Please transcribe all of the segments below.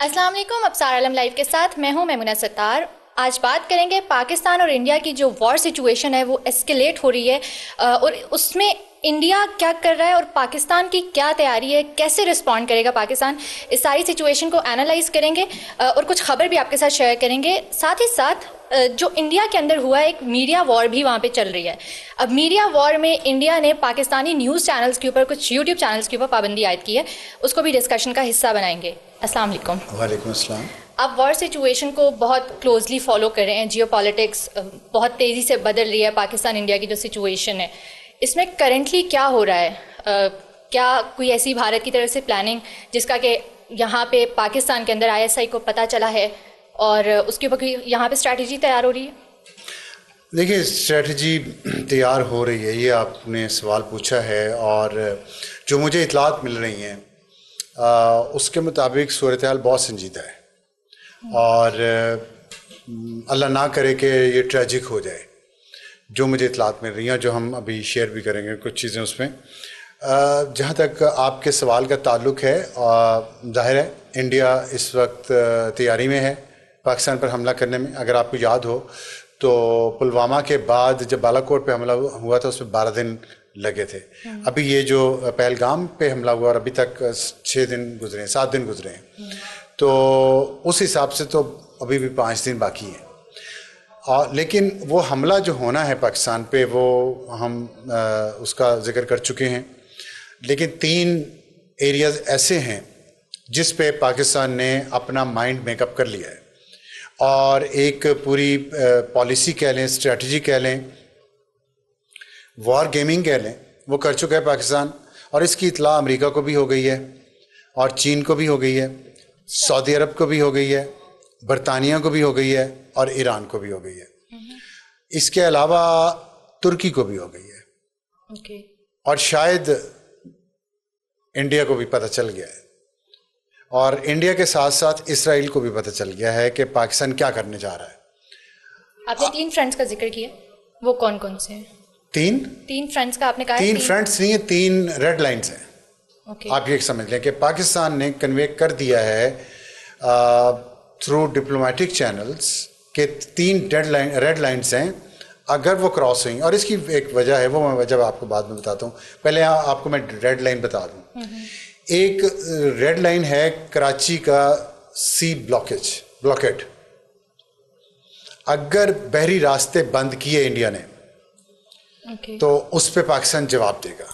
السلام علیکم، ابصار عالم لائیو کے ساتھ میں ہوں میمونہ ستار۔ آج بات کریں گے پاکستان اور انڈیا کی جو وار سچویشن ہے وہ ایسکیلیٹ ہو رہی ہے، اور اس میں انڈیا کیا کر رہا ہے اور پاکستان کی کیا تیاری ہے، کیسے رسپونڈ کرے گا پاکستان، اس ساری سچویشن کو انالائز کریں گے اور کچھ خبر بھی آپ کے ساتھ شیئر کریں گے۔ ساتھ ہی ساتھ جو انڈیا کے اندر ہوا ہے، ایک میڈیا وار بھی وہاں پہ چل رہی ہے۔ اب میڈیا وار میں انڈیا نے پاکستانی نیوز چینلز کے اوپر، کچھ یوٹیوب چینلز کے اوپر پابندی عائد کی ہے، اس کو بھی ڈسکشن کا حصہ بنائیں گے۔ السلام علیکم۔ وعلیکم السلام۔ آپ وار سچویشن کو بہت کلوزلی فالو کر رہے ہیں، جیو پالیٹکس بہت تیزی سے بدل رہی ہے، پاکستان انڈیا کی جو سچویشن ہے اس میں کرنٹلی کیا ہو رہا ہے؟ کیا کوئی ایسی بھارت کی طرف سے پلاننگ جس کا کہ یہاں پہ پاکستان کے اندر ISI کو پتہ چلا ہے اور اس کے اوپر کوئی یہاں پہ اسٹریٹجی تیار ہو رہی ہے؟ دیکھیے، اسٹریٹجی تیار ہو رہی ہے، یہ آپ نے سوال پوچھا ہے، اور جو مجھے اطلاعات مل رہی ہیں اس کے مطابق صورتحال بہت سنجیدہ ہے، اور اللہ نہ کرے کہ یہ ٹریجک ہو جائے۔ جو مجھے اطلاعات مل رہی ہیں، جو ہم ابھی شیئر بھی کریں گے کچھ چیزیں اس میں۔ جہاں تک آپ کے سوال کا تعلق ہے، ظاہر ہے انڈیا اس وقت تیاری میں ہے پاکستان پر حملہ کرنے میں۔ اگر آپ کو یاد ہو تو پلوامہ کے بعد جب بالا کوٹ پہ حملہ ہوا تھا اس میں 12 دن لگے تھے۔ ابھی یہ جو پہلگام پہ حملہ ہوا اور ابھی تک 6 دن گزرے ہیں، 7 دن گزرے ہیں، تو اس حساب سے تو ابھی بھی 5 دن باقی ہیں۔ لیکن وہ حملہ جو ہونا ہے پاکستان پہ، وہ ہم اس کا ذکر کر چکے ہیں، لیکن 3 ایریاز ایسے ہیں جس پہ پاکستان نے اپنا مائنڈ میک اپ کر لیا ہے، اور ایک پوری پالیسی کہہ لیں، اسٹریٹجی کہہ لیں، وار گیمنگ کہہ لیں، وہ کر چکا ہے پاکستان، اور اس کی اطلاع امریکہ کو بھی ہو گئی ہے، اور چین کو بھی ہو گئی ہے، سعودی عرب کو بھی ہو گئی ہے، برطانیہ کو بھی ہو گئی ہے، اور ایران کو بھی ہو گئی ہے۔ اس کے علاوہ ترکی کو بھی ہو گئی ہے، اور شاید انڈیا کو بھی پتہ چل گیا ہے، اور انڈیا کے ساتھ ساتھ اسرائیل کو بھی پتہ چل گیا ہے کہ پاکستان کیا کرنے جا رہا ہے۔ آپ نے 3 فرنٹس کا ذکر کیا، وہ کون کون سے ہیں؟ 3 فرنٹس کا آپ نے کہا؟ 3 فرنٹس نہیں ہیں، 3 ریڈ لائنز ہیں۔ آپ یہ سمجھ لیں کہ پاکستان نے کنوے کر دیا ہے تھرو ڈپلومیٹک چینلز کہ 3 ریڈ لائنز ہیں، اگر وہ کراس ہوئیں، اور اس کی ایک وجہ ہے، وہ میں وجہ آپ کو بعد میں بتاتا ہوں، پہلے آپ کو میں ریڈ لائن بتا دوں۔ ایک ریڈ لائن ہے کراچی کا سی بلاکیڈ، اگر بحری راستے بند کیے انڈیا نے تو اس پہ پاکستان جواب دے گا،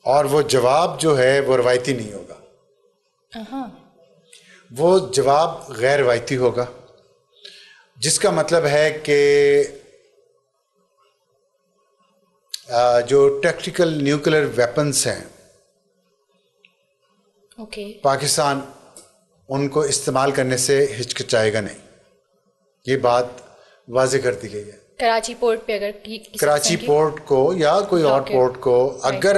اور وہ جواب جو ہے وہ روایتی نہیں ہوگا، وہ جواب غیر روایتی ہوگا، جس کا مطلب ہے کہ جو ٹیکٹیکل نیوکلر ویپنز ہیں پاکستان ان کو استعمال کرنے سے ہچکچائے گا نہیں۔ یہ بات واضح کر دی گئی ہے۔ کراچی پورٹ پہ اگر کراچی پورٹ کو یا کوئی اور پورٹ کو اگر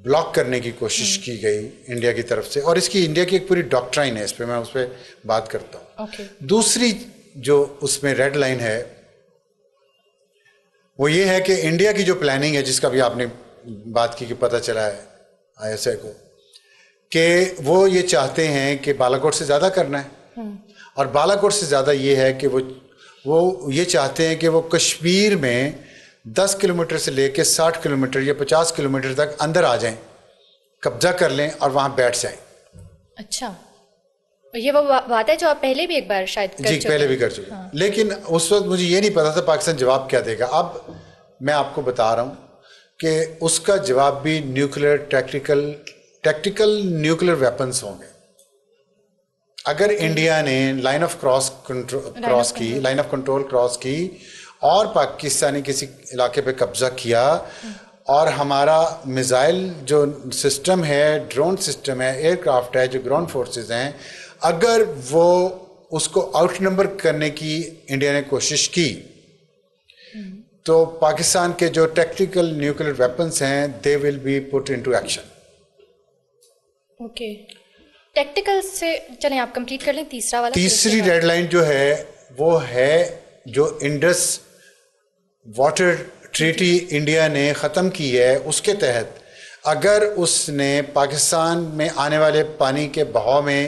بلاک کرنے کی کوشش کی گئی انڈیا کی طرف سے، اور اس کی انڈیا کی ایک پوری ڈاکٹرائن ہے، اس پہ میں اس پہ بات کرتا ہوں۔ دوسری جو اس میں ریڈ لائن ہے وہ یہ ہے کہ انڈیا کی جو پلاننگ ہے، جس کا بھی آپ نے بات کی کہ پتہ چلا ہے ISI کو، کہ وہ یہ چاہتے ہیں کہ بالا کوٹ سے زیادہ کرنا ہے، اور بالا کوٹ سے زیادہ یہ ہے کہ وہ یہ چاہتے ہیں کہ وہ کشمیر میں 10 کلومیٹر سے لے کے 60 کلومیٹر یا 50 کلومیٹر تک اندر آ جائیں، قبضہ کر لیں اور وہاں بیٹھ جائیں۔ اچھا، یہ وہ بات ہے جو آپ پہلے بھی ایک بار شاید جی پہلے بھی کر چکے، لیکن اس وقت مجھے یہ نہیں پتا تھا پاکستان جواب کیا دے گا۔ اب میں آپ کو بتا رہا ہوں کہ اس کا جواب بھی نیوکلر ٹیکٹیکل نیوکلر ویپنز ہوں گے۔ اگر انڈیا نے لائن آف کنٹرول کراس کی اور پاکستانی کسی علاقے پہ قبضہ کیا، اور ہمارا میزائل جو سسٹم ہے، ڈرون سسٹم ہے، ایئر کرافٹ ہے، جو گراؤنڈ فورسز ہیں، اگر وہ اس کو آؤٹ نمبر کرنے کی انڈیا نے کوشش کی تو پاکستان کے جو ٹیکٹیکل نیوکلر ویپنز ہیں they will be put into action. Tactical سے چلیں آپ کمپلیٹ کر لیں تیسرا والا۔ تیسری ریڈ لائن جو ہے وہ ہے جو انڈس واٹر ٹریٹی انڈیا نے ختم کی ہے، اس کے تحت اگر اس نے پاکستان میں آنے والے پانی کے بہاؤ میں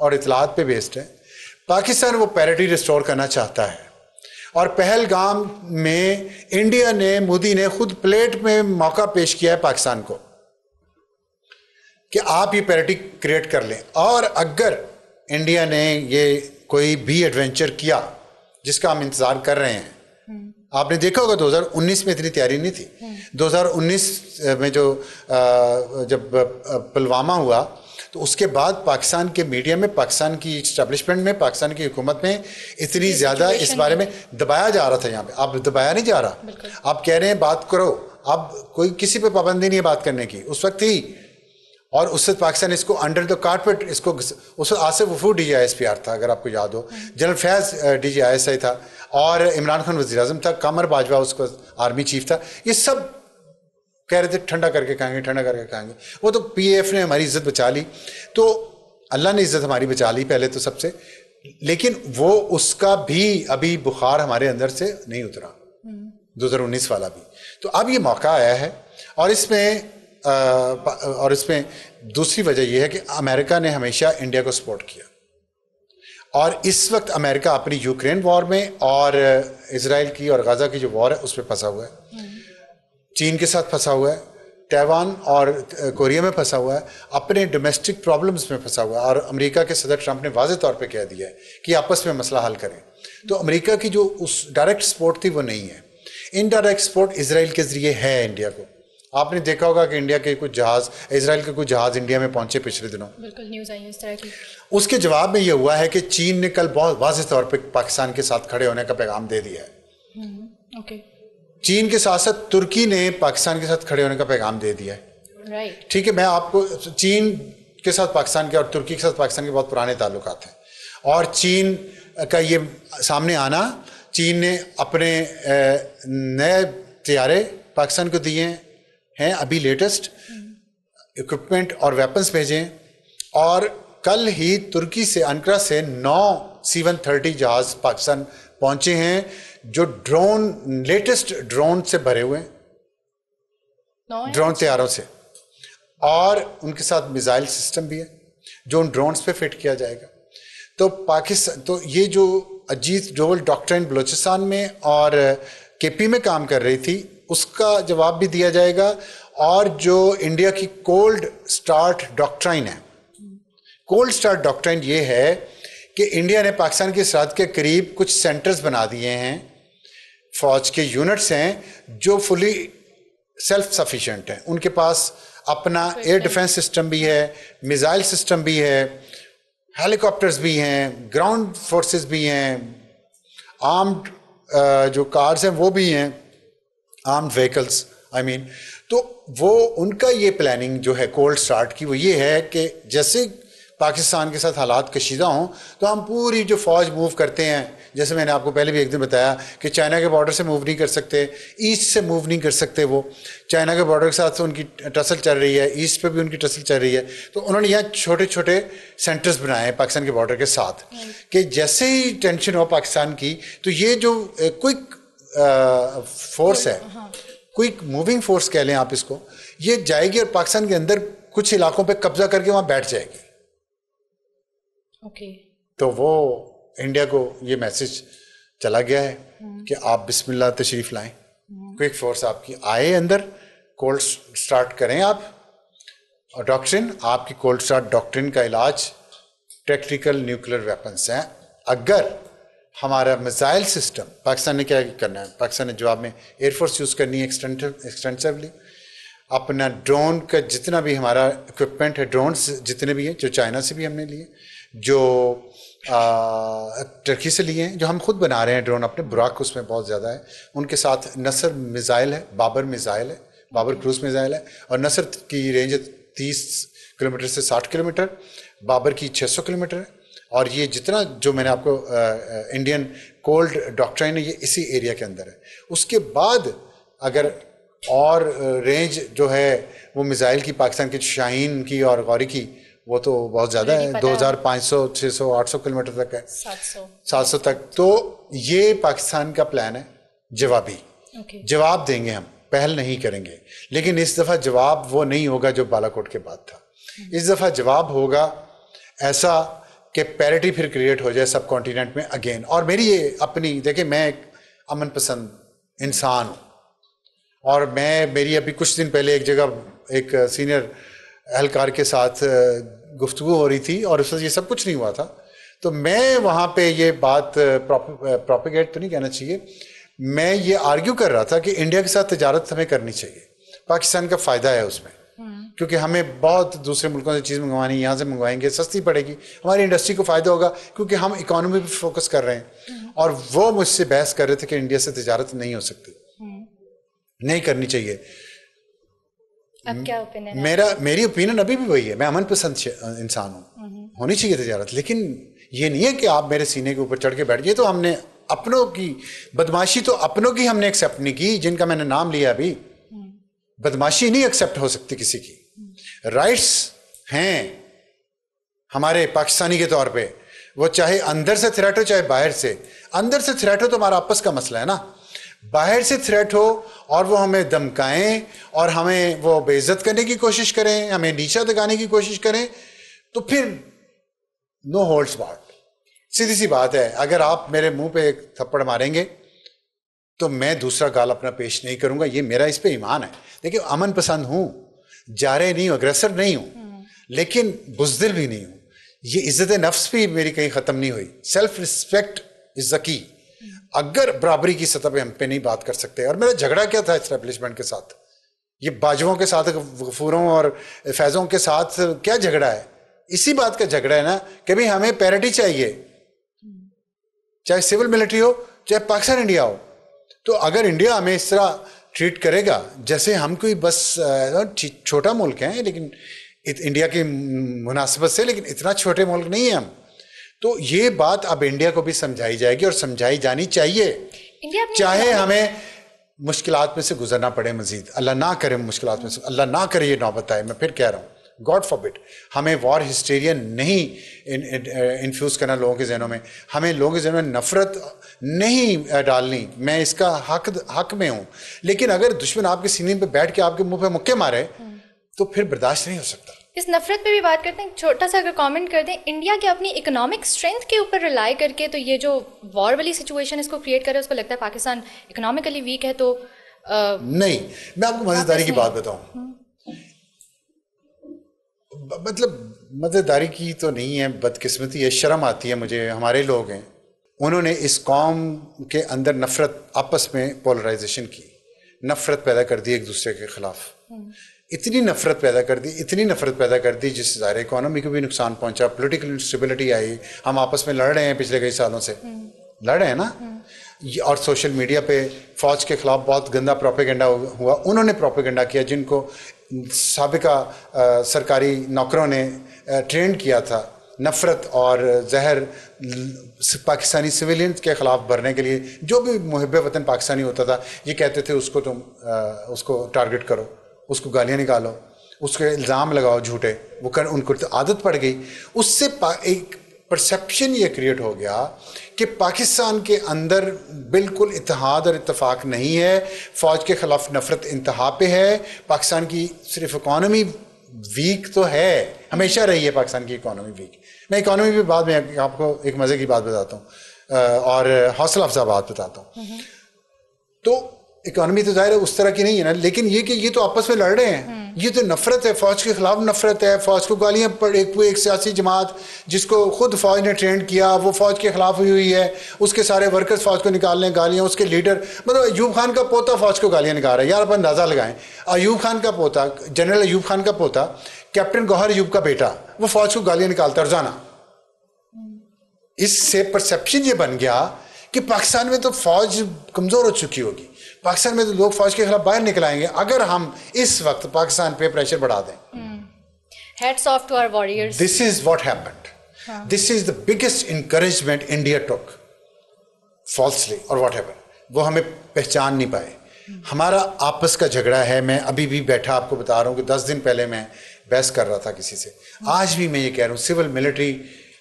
اور اطلاعات پہ بیسڈ ہے. پاکستان وہ پیرٹی ریسٹور کرنا چاہتا ہے, اور پہلگام میں انڈیا نے, مودی نے خود پلیٹ میں موقع پیش کیا ہے پاکستان کو کہ آپ یہ پیرٹی کریٹ کر لیں. اور اگر انڈیا نے یہ کوئی بھی ایڈونچر کیا جس کا ہم انتظار کر رہے ہیں, آپ نے دیکھا ہوگا 2019 میں اتنی تیاری نہیں تھی. 2019 میں جب پلوامہ ہوا تو اس کے بعد پاکستان کے میڈیا میں, پاکستان کی اسٹیبلشمنٹ میں, پاکستان کی حکومت میں اتنی زیادہ اس بارے میں دبایا جا رہا تھا. یہاں پہ اب دبایا نہیں جا رہا, آپ کہہ رہے ہیں بات کرو, اب کوئی کسی پہ پابندی نہیں ہے بات کرنے کی. اس وقت ہی, اور اس سے پاکستان اس کو انڈر دا کارپیٹ, اس کو, اس وقت آصف وفود D G I S P R تھا اگر آپ کو یاد ہو, general Faiz D G I S I تھا, اور عمران خان وزیر اعظم تھا, قمر باجوہ اس کو آرمی چیف تھا. یہ سب کہہ رہے تھے ٹھنڈا کر کے کھائیں گے, ٹھنڈا کر کے کھائیں گے. وہ تو پی اے ایف نے ہماری عزت بچا لی, تو اللہ نے عزت ہماری بچا لی پہلے تو سب سے, لیکن وہ اس کا بھی ابھی بخار ہمارے اندر سے نہیں اترا, 2019 والا بھی. تو اب یہ موقع آیا ہے, اور اس میں دوسری وجہ یہ ہے کہ امریکہ نے ہمیشہ انڈیا کو سپورٹ کیا, اور اس وقت امریکہ اپنی یوکرین وار میں اور اسرائیل کی اور غزہ کی جو وار ہے اس پہ پھنسا ہوا ہے, چین کے ساتھ پھنسا ہوا ہے, تائیوان اور کوریا میں پھنسا ہوا ہے, اپنے ڈومیسٹک پرابلمز میں پھنسا ہوا ہے. اور امریکہ کے صدر ٹرمپ نے واضح طور پہ کہہ دیا ہے کہ آپس میں مسئلہ حل کریں. تو امریکہ کی جو اس ڈائریکٹ سپورٹ تھی وہ نہیں ہے. انڈائریکٹ سپورٹ اسرائیل کے ذریعے ہے انڈیا کو. آپ نے دیکھا ہوگا کہ انڈیا کے کچھ جہاز, اسرائیل کے کچھ جہاز انڈیا میں پہنچے پچھلے دنوں. بالکل نیوز آئی اس طرح کی. اس کے جواب میں یہ ہوا ہے کہ چین نے کل بہت واضح طور پہ پاکستان کے ساتھ کھڑے ہونے کا پیغام دے دیا ہے. اوکے. چین کے ساتھ ساتھ ترکی نے پاکستان کے ساتھ کھڑے ہونے کا پیغام دے دیا ہے. ٹھیک ہے, میں آپ کو, چین کے ساتھ پاکستان کے اور ترکی کے ساتھ پاکستان کے بہت پرانے تعلقات ہیں, اور چین کا یہ سامنے آنا, چین نے اپنے نئے طیارے پاکستان کو دیے ہیں ابھی لیٹسٹ اکوپمنٹ اور ویپنز بھیجے ہیں, اور کل ہی ترکی سے, انکرا سے 9 C-130 جہاز پاکستان پہنچے ہیں جو ڈرون, لیٹسٹ ڈرون سے بھرے ہوئے ہیں, ڈرون طیاروں سے, اور ان کے ساتھ میزائل سسٹم بھی ہے جو ان ڈرونز پہ فٹ کیا جائے گا. تو پاکستان, تو یہ جو اجیت ڈوول ڈاکٹرائن بلوچستان میں اور کے پی میں کام کر رہی تھی اس کا جواب بھی دیا جائے گا. اور جو انڈیا کی کولڈ سٹارٹ ڈاکٹرائن ہے, کولڈ سٹارٹ ڈاکٹرائن یہ ہے کہ انڈیا نے پاکستان کی سرحد کے قریب کچھ سینٹرز بنا دیے ہیں, فوج کے یونٹس ہیں جو فلی سیلف سفیشینٹ ہیں. ان کے پاس اپنا ایئر ڈیفنس سسٹم بھی ہے, میزائل سسٹم بھی ہے, ہیلی کاپٹرز بھی ہیں, گراؤنڈ فورسز بھی ہیں, آرمڈ جو کارز ہیں وہ بھی ہیں, آرمڈ وہیکلز آئی مین. تو وہ ان کا یہ پلاننگ جو ہے کولڈ سٹارٹ کی وہ یہ ہے کہ جیسے پاکستان کے ساتھ حالات کشیدہ ہوں تو ہم پوری جو فوج موو کرتے ہیں, جیسے میں نے آپ کو پہلے بھی ایک دن بتایا کہ چائنا کے بارڈر سے موو نہیں کر سکتے, ایسٹ سے موو نہیں کر سکتے, وہ چائنا کے بارڈر کے ساتھ ان کی ٹسل چل رہی ہے, ایسٹ پہ بھی ان کی ٹسل چل رہی ہے. تو انہوں نے یہاں چھوٹے چھوٹے سینٹرز بنائے ہیں پاکستان کے بارڈر کے ساتھ کہ جیسے ہی ٹینشن ہو پاکستان کی تو یہ جو کوئک فورس ہے, کوئک موونگ فورس کہہ لیں آپ اس کو, یہ جائے گی اور پاکستان کے اندر کچھ علاقوں پہ قبضہ کر کے وہاں بیٹھ جائے گی. تو وہ انڈیا کو یہ میسج چلا گیا ہے کہ آپ بسم اللہ تشریف لائیں, کوئک فورس آپ کی آئے اندر, کولڈ سٹارٹ کریں آپ. اور ڈاکٹرن, آپ کی کولڈ سٹارٹ ڈاکٹرن کا علاج ٹیکٹیکل نیوکلیر ویپنس ہیں. اگر ہمارا میزائل سسٹم, پاکستان نے کیا کرنا ہے, پاکستان نے جواب میں ایئر فورس یوز کرنی ہے ایکسٹینسولی, اپنا ڈرون کا جتنا بھی ہمارا اکوپمنٹ ہے, ڈرونز جتنے بھی ہیں جو چائنا سے بھی ہم نے لیے, جو ترکی سے لیے ہیں, جو ہم خود بنا رہے ہیں ڈرون اپنے, براک اس میں بہت زیادہ ہے, ان کے ساتھ نصر میزائل ہے, بابر میزائل ہے, بابر کروز میزائل ہے, اور نصر کی رینج 30 کلومیٹر سے 60 کلومیٹر, بابر کی 600 کلومیٹر ہے. اور یہ جتنا جو میں نے آپ کو انڈین کولڈ ڈاکٹرائن ہے یہ اسی ایریا کے اندر ہے. اس کے بعد اگر اور رینج جو ہے وہ میزائل کی پاکستان کی شاہین کی اور غوری کی وہ تو بہت زیادہ ہے, 2500 600 800 کلومیٹر تک ہے, 700 تک. تو یہ پاکستان کا پلان ہے جوابی. جواب دیں گے ہم, پہل نہیں کریں گے, لیکن اس دفعہ جواب وہ نہیں ہوگا جو بالا کوٹ کے بعد تھا. اس دفعہ جواب ہوگا ایسا کہ پیرٹی پھر کریٹ ہو جائے سب کانٹیننٹ میں اگین. اور میری یہ اپنی دیکھیں میں ایک امن پسند انسان ہوں, اور میری ابھی کچھ دن پہلے ایک جگہ ایک سینئر اہلکار کے ساتھ گفتگو ہو رہی تھی اور اس وقت یہ سب کچھ نہیں ہوا تھا, تو میں وہاں پہ یہ بات پروپیگیٹ تو نہیں کہنا چاہیے, میں یہ آرگیو کر رہا تھا کہ انڈیا کے ساتھ تجارت ہمیں کرنی چاہیے, پاکستان کا فائدہ ہے اس میں, کیونکہ ہمیں بہت دوسرے ملکوں سے چیز منگوانی, یہاں سے منگوائیں گے سستی پڑے گی, ہماری انڈسٹری کو فائدہ ہوگا کیونکہ ہم اکانومی پہ فوکس کر رہے ہیں. اور وہ مجھ سے بحث کر رہے تھے کہ انڈیا سے تجارت نہیں ہو سکتی, نہیں کرنی چاہیے. اب کیا اوپینین ہے؟ میری اوپینین ابھی بھی وہی ہے, میں امن پسند انسان ہوں, ہونی چاہیے تجارت, لیکن یہ نہیں ہے کہ آپ میرے سینے کے اوپر چڑھ کے بیٹھ جائے. تو ہم نے اپنوں کی بدماشی تو اپنوں کی ہم نے ایکسیپٹ نہیں کی, جن کا میں نے نام لیا ابھی. بدماشی نہیں ایکسیپٹ ہو سکتی کسی کی. رائٹس ہیں ہمارے پاکستانی کے طور پہ, وہ چاہے اندر سے تھریٹ ہو چاہے باہر سے. اندر سے تھریٹ ہو تو ہمارا آپس کا مسئلہ ہے نا, باہر سے تھریٹ ہو اور وہ ہمیں دمکائیں اور ہمیں وہ بے عزت کرنے کی کوشش کریں, ہمیں نیچا دگانے کی کوشش کریں, تو پھر نو ہولڈز بارڈ. سیدھی سی بات ہے, اگر آپ میرے منہ پہ ایک تھپڑ ماریں گے تو میں دوسرا گال اپنا پیش نہیں کروں گا, یہ میرا اس پہ ایمان ہے. دیکھیں امن پسند ہوں, جارے نہیں ہوں, اگریسر نہیں ہوں, لیکن بزدل بھی نہیں ہوں. یہ عزت نفس بھی میری کہیں ختم نہیں ہوئی. سیلف رسپیکٹ از دا کی. اگر برابری کی سطح پہ ہم پہ نہیں بات کر سکتے, اور میرا جھگڑا کیا تھا اسٹیبلشمنٹ کے ساتھ, یہ باجووں کے ساتھ, غفوروں اور فیضوں کے ساتھ کیا جھگڑا ہے؟ اسی بات کا جھگڑا ہے نا کہ بھئی ہمیں پیرٹی چاہیے, چاہے سول ملٹری ہو چاہے پاکستان انڈیا ہو. تو اگر انڈیا ہمیں اس طرح ٹریٹ کرے گا جیسے ہم کوئی بس چھوٹا ملک ہیں, لیکن انڈیا کی مناسبت سے, لیکن اتنا چھوٹے ملک نہیں ہیں ہم, تو یہ بات اب انڈیا کو بھی سمجھائی جائے گی اور سمجھائی جانی چاہیے, چاہے ہمیں مشکلات میں سے گزرنا پڑے مزید. اللہ نہ کرے مشکلات میں سے, اللہ نہ کرے یہ نوبت آئے. میں پھر کہہ رہا ہوں, گاڈ فاربڈ, ہمیں وار ہسٹیریا نہیں انفیوز کرنا لوگوں کے ذہنوں میں, ہمیں لوگوں کے ذہنوں میں نفرت نہیں ڈالنی. میں اس کا حق میں ہوں, لیکن اگر دشمن آپ کے سینے پہ بیٹھ کے آپ کے منہ پہ مکے مارے تو پھر برداشت نہیں ہو سکتا. اس نفرت پہ بھی بات کرتے ہیں, چھوٹا سا اگر کامنٹ کر دیں, انڈیا کے اپنی اکنامک اسٹرینتھ کے اوپر ریلائی کر کے تو یہ جو وار والی سچویشن اس کو کریٹ کرے, اس کو لگتا ہے پاکستان اکنامکلی ویک ہے. تو نہیں, میں آپ کو مزیداری کی بات بتاؤں, مطلب مزیداری کی تو نہیں ہے, بدقسمتی ہے, شرم آتی ہے مجھے. ہمارے لوگ ہیں, انہوں نے اس قوم کے اندر نفرت, آپس میں پولرائزیشن کی, نفرت پیدا کر دی ایک دوسرے کے خلاف, اتنی نفرت پیدا کر دی جس سے ظاہر اکانومی کو بھی نقصان پہنچا, پولیٹیکل انسٹیبلٹی آئی, ہم آپس میں لڑ رہے ہیں پچھلے کئی سالوں سے, لڑ رہے ہیں نا. اور سوشل میڈیا پہ فوج کے خلاف بہت گندا پروپیگنڈا ہوا. انہوں نے پروپیگنڈا کیا جن کو سابقہ سرکاری نوکروں نے ٹرینڈ کیا تھا نفرت اور زہر پاکستانی سویلینز کے خلاف بھرنے کے لیے. جو بھی محب وطن پاکستانی ہوتا تھا یہ کہتے تھے اس کو تم اس کو ٹارگٹ کرو, اس کو گالیاں نکالو, اس کے الزام لگاؤ جھوٹے. وہ ان کو عادت پڑ گئی. اس سے ایک پرسیپشن یہ کریٹ ہو گیا کہ پاکستان کے اندر بالکل اتحاد اور اتفاق نہیں ہے, فوج کے خلاف نفرت انتہا پہ ہے. پاکستان کی صرف اکانومی ویک تو ہے, ہمیشہ رہی ہے پاکستان کی اکانومی ویک. میں اکانومی پہ بعد میں آپ کو ایک مزے کی بات بتاتا ہوں اور حوصلہ افزا بات بتاتا ہوں. تو اکانومی تو ظاہر ہے اس طرح کی نہیں ہے نا, لیکن یہ کہ یہ تو آپس میں لڑ رہے ہیں, یہ تو نفرت ہے, فوج کے خلاف نفرت ہے, فوج کو گالیاں ایک سیاسی جماعت جس کو خود فوج نے ٹرینڈ کیا وہ فوج کے خلاف ہوئی ہے, اس کے سارے ورکرز فوج کو نکال رہے ہیں گالیاں, اس کے لیڈر مطلب ایوب خان کا پوتا فوج کو گالیاں نکال رہا ہے. یار اپنا اندازہ لگائیں, ایوب خان کا پوتا, جنرل ایوب خان کا پوتا, کیپٹن گوہر ایوب کا بیٹا, وہ فوج کو گالیاں نکالتا ہے روزانہ. اس سے پرسیپشن یہ بن گیا کہ پاکستان میں تو فوج کمزور ہو چکی ہوگی, پاکستان میں تو لوگ فوج کے خلاف باہر نکل آئیں گے اگر ہم اس وقت پاکستان پہ پریشر بڑھا دیں. Hats off to our warriors. This is what happened. This is the biggest encouragement India took falsely or whatever. وہ ہمیں پہچان نہیں پائے. ہمارا آپس کا جھگڑا ہے. میں ابھی بھی بیٹھا آپ کو بتا رہا ہوں کہ 10 دن پہلے میں بحث کر رہا تھا کسی سے. آج بھی میں یہ کہہ رہا ہوں سول ملٹری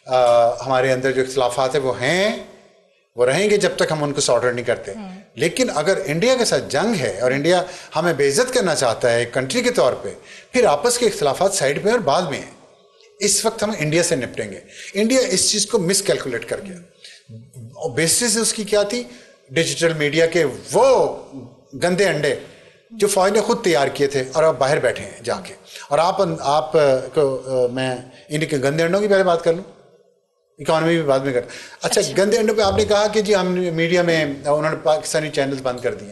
ہمارے اندر جو اختلافات ہیں وہ ہیں, وہ رہیں گے جب تک ہم ان کو سارٹ آؤٹ نہیں کرتے. لیکن اگر انڈیا کے ساتھ جنگ ہے اور انڈیا ہمیں بے عزت کرنا چاہتا ہے ایک کنٹری کے طور پہ, پھر آپس کے اختلافات سائڈ پہ اور بعد میں ہیں. اس وقت ہم انڈیا سے نپٹیں گے. انڈیا اس چیز کو مس کیلکولیٹ کر گیا. بیسس اس کی کیا تھی؟ ڈیجیٹل میڈیا کے وہ گندے انڈے جو فوج نے خود تیار کیے تھے اور آپ باہر بیٹھے ہیں جا کے. اور آپ کو میں ان کے گندے انڈوں کی پہلے بات کر لوں, اکانومی بھی بعد میں کر. اچھا, گندے انڈوں پہ آپ نے کہا کہ جی ہم میڈیا میں انہوں نے پاکستانی چینلز بند کر دیے.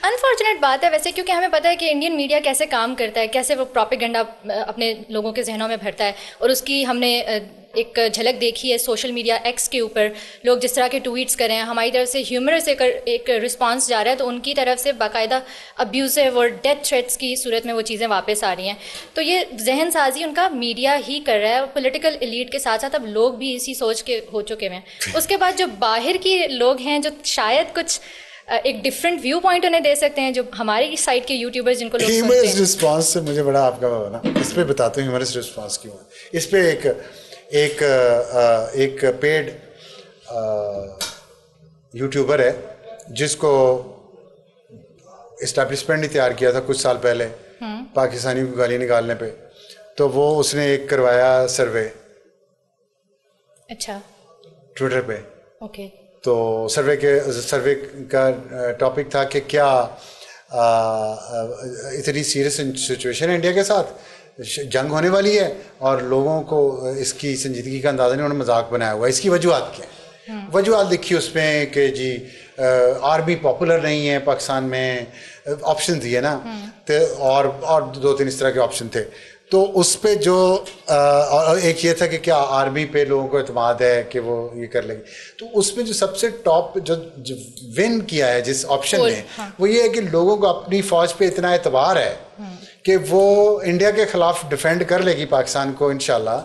انفارچونیٹ بات ہے ویسے, کیونکہ ہمیں پتہ ہے کہ انڈین میڈیا کیسے کام کرتا ہے, کیسے وہ پروپیگنڈا اپنے لوگوں کے ذہنوں میں بھرتا ہے, اور اس کی ہم نے ایک جھلک دیکھی ہے سوشل میڈیا ایکس کے اوپر. لوگ جس طرح کے ٹویٹس کر رہے ہیں, ہماری طرف سے ہیومرس ایک رسپانس جا رہا ہے, تو ان کی طرف سے باقاعدہ ابیوزو اور ڈیتھ تھریٹس کی صورت میں وہ چیزیں واپس آ رہی ہیں. تو یہ ذہن سازی ان کا میڈیا ہی کر رہا ہے, اور پولیٹیکل ایلیٹ کے ساتھ ساتھ اب لوگ بھی اسی سوچ کے ہو چکے ہیں. اس کے بعد جو باہر کے لوگ ہیں جو شاید کچھ ایک ڈفرینٹ ویو پوائنٹ انہیں دے سکتے ہیں, جو ہماری سائٹ کے یوٹیوبرز جن کو لوگ سنتے ہیں. ہیومرس رسپانس سے مجھے بڑا آپ کا نا, اس پہ بتاتا ہوں ہیومرس رسپانس کیوں ہے. اس پہ ایک پیڈ یوٹیوبر ہے جس کو اسٹیبلشمنٹ نے تیار کیا تھا کچھ سال پہلے پاکستانی کو گالی نکالنے پہ. تو وہ اس نے ایک کروایا سروے, اچھا, ٹویٹر پہ. اوکے. تو سروے کا ٹاپک تھا کہ کیا اتنی سیریس سچویشن ہے انڈیا کے ساتھ, جنگ ہونے والی ہے اور لوگوں کو اس کی سنجیدگی کا اندازہ نہیں, انہوں نے مذاق بنایا ہوا ہے. اس کی وجوہات کیا ہیں؟ وجوہات لکھی اس میں کہ جی آرمی پاپولر نہیں ہے پاکستان میں, آپشن دیے نا, اور 2-3 اس طرح کے آپشن تھے. تو اس پہ جو ایک یہ تھا کہ کیا آرمی پہ لوگوں کو اعتماد ہے کہ وہ یہ کر لیں گے. تو اس میں جو سب سے ٹاپ جو ون کیا ہے جس آپشن نے, وہ یہ ہے کہ لوگوں کو اپنی فوج پہ اتنا اعتبار ہے کہ وہ انڈیا کے خلاف ڈیفینڈ کر لے گی پاکستان کو انشاءاللہ.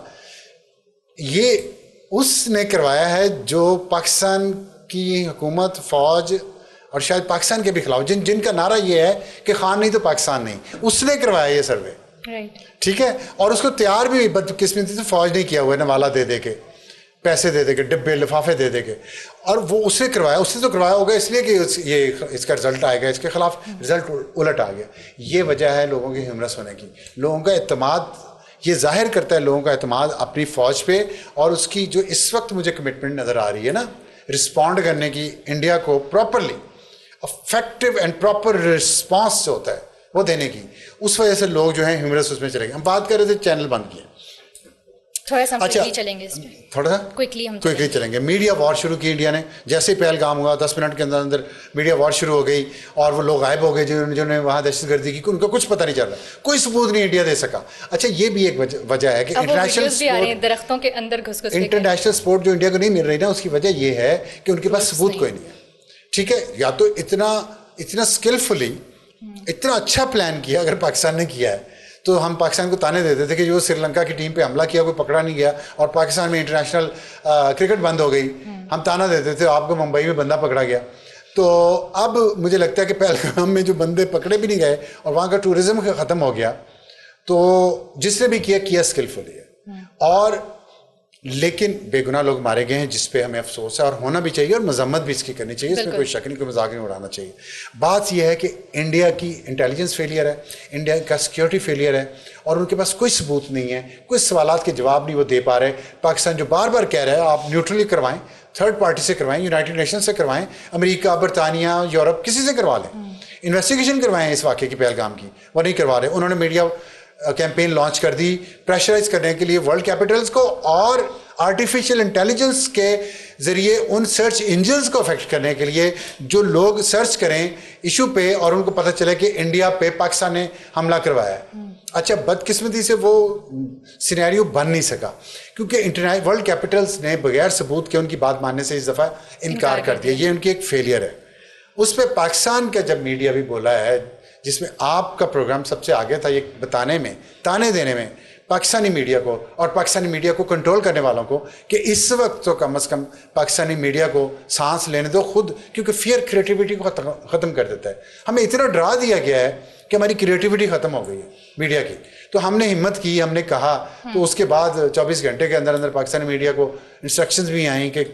یہ اس نے کروایا ہے جو پاکستان کی حکومت, فوج اور شاید پاکستان کے بھی خلاف, جن کا نعرہ یہ ہے کہ خان نہیں تو پاکستان نہیں, اس نے کروایا یہ سروے. ٹھیک ہے, اور اس کو تیار بھی بدقسمتی سے فوج نہیں کیا ہوا ہے, نوالا دے کے, پیسے دے کے, ڈبے لفافے دے کے, اور وہ اس نے کروایا. اس نے تو کروایا ہوگا اس لیے کہ یہ اس کا رزلٹ آئے گا, اس کے خلاف رزلٹ الٹ آ گیا. یہ وجہ ہے لوگوں کے ہیومرس ہونے کی. لوگوں کا اعتماد یہ ظاہر کرتا ہے, لوگوں کا اعتماد اپنی فوج پہ, اور اس کی جو اس وقت مجھے کمٹمنٹ نظر آ رہی ہے نا رسپونڈ کرنے کی, انڈیا کو properly effective and proper response جو ہوتا ہے وہ دینے کی, اس وجہ سے لوگ جو ہیں ہیومرس اس میں چلے گئے. ہم بات کر رہے تھے چینل بند کیے, تھوڑا سا چلیں گے, اس میں تھوڑا سا کوئکلی چلیں گے. میڈیا وار شروع کی انڈیا نے, جیسے ہی پہلگام ہوا 10 منٹ کے اندر میڈیا وار شروع ہو گئی, اور وہ لوگ غائب ہو گئے جنہوں نے وہاں دہشت گردی کی, ان کو کچھ پتہ نہیں چل رہا, کوئی ثبوت نہیں انڈیا دے سکا. اچھا, یہ بھی ایک وجہ ہے کہ انٹرنیشنل سپورٹ جو انڈیا کو نہیں مل رہی نا, اس کی وجہ یہ ہے کہ ان کے پاس ثبوت کوئی نہیں ہے. ٹھیک ہے, یا تو اتنا اسکلفلی اتنا اچھا پلان کیا اگر پاکستان نے کیا ہے, تو ہم پاکستان کو تانے دیتے تھے کہ جو سری لنکا کی ٹیم پہ حملہ کیا کوئی پکڑا نہیں گیا, اور پاکستان میں انٹرنیشنل کرکٹ بند ہو گئی, ہم تانا دیتے تھے آپ کو ممبئی میں بندہ پکڑا گیا. تو اب مجھے لگتا ہے کہ پہلگام میں جو بندے پکڑے بھی نہیں گئے اور وہاں کا ٹورزم ختم ہو گیا, تو جس نے بھی کیا اسکلفلی ہے. اور لیکن بے گناہ لوگ مارے گئے ہیں, جس پہ ہمیں افسوس ہے, اور ہونا بھی چاہیے, اور مذمت بھی اس کی کرنی چاہیے, اس میں کوئی شک نہیں, کوئی مذاق نہیں اڑانا چاہیے. بات یہ ہے کہ انڈیا کی انٹیلیجنس فیلئر ہے, انڈیا کا سیکیورٹی فیلئر ہے, اور ان کے پاس کوئی ثبوت نہیں ہے, کوئی سوالات کے جواب نہیں وہ دے پا رہے. پاکستان جو بار بار کہہ رہا ہے آپ نیوٹرلی کروائیں, تھرڈ پارٹی سے کروائیں, یونائٹڈ نیشن سے کروائیں, امریکہ, برطانیہ, یورپ, کسی سے کروا لیں, انویسٹیگیشن کروائیں اس واقعے کی, پہلگام کی, وہ نہیں کروا رہے. انہوں نے میڈیا کیمپین لانچ کر دی پریشرائز کرنے کے لیے ورلڈ کیپٹلز کو, اور آرٹیفیشیل انٹیلیجنس کے ذریعے ان سرچ انجنز کو افیکٹ کرنے کے لیے جو لوگ سرچ کریں ایشو پہ اور ان کو پتہ چلے کہ انڈیا پہ پاکستان نے حملہ کروایا ہے. اچھا, بدقسمتی سے وہ سینیریو بن نہیں سکا کیونکہ ورلڈ کیپٹلز نے بغیر ثبوت کے ان کی بات ماننے سے اس دفعہ انکار کر دیا. یہ ان کی ایک فیلئر ہے. اس پہ پاکستان کا جب میڈیا بھی بولا ہے, جس میں آپ کا پروگرام سب سے آگے تھا یہ بتانے میں, تانے دینے میں پاکستانی میڈیا کو اور پاکستانی میڈیا کو کنٹرول کرنے والوں کو کہ اس وقت تو کم از کم پاکستانی میڈیا کو سانس لینے دو خود, کیونکہ فیئر کریٹیوٹی کو ختم کر دیتا ہے. ہمیں اتنا ڈرا دیا گیا ہے کہ ہماری کریٹیوٹی ختم ہو گئی ہے میڈیا کی. تو ہم نے ہمت کی, ہم نے کہا, تو اس کے بعد 24 گھنٹے کے اندر پاکستانی میڈیا کو انسٹرکشنز بھی آئیں کہ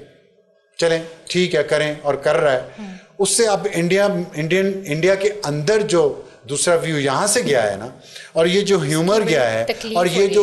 چلیں ٹھیک ہے کریں, اور کر رہا ہے. اس سے اب انڈیا کے اندر جو دوسرا ویو یہاں سے گیا ہے نا, اور یہ جو ہیومر گیا ہے, اور یہ جو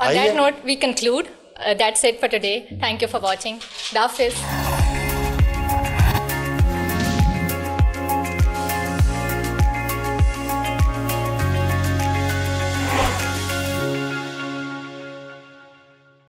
On that note, we conclude. That's it for today. Thank you for watching. Dafis.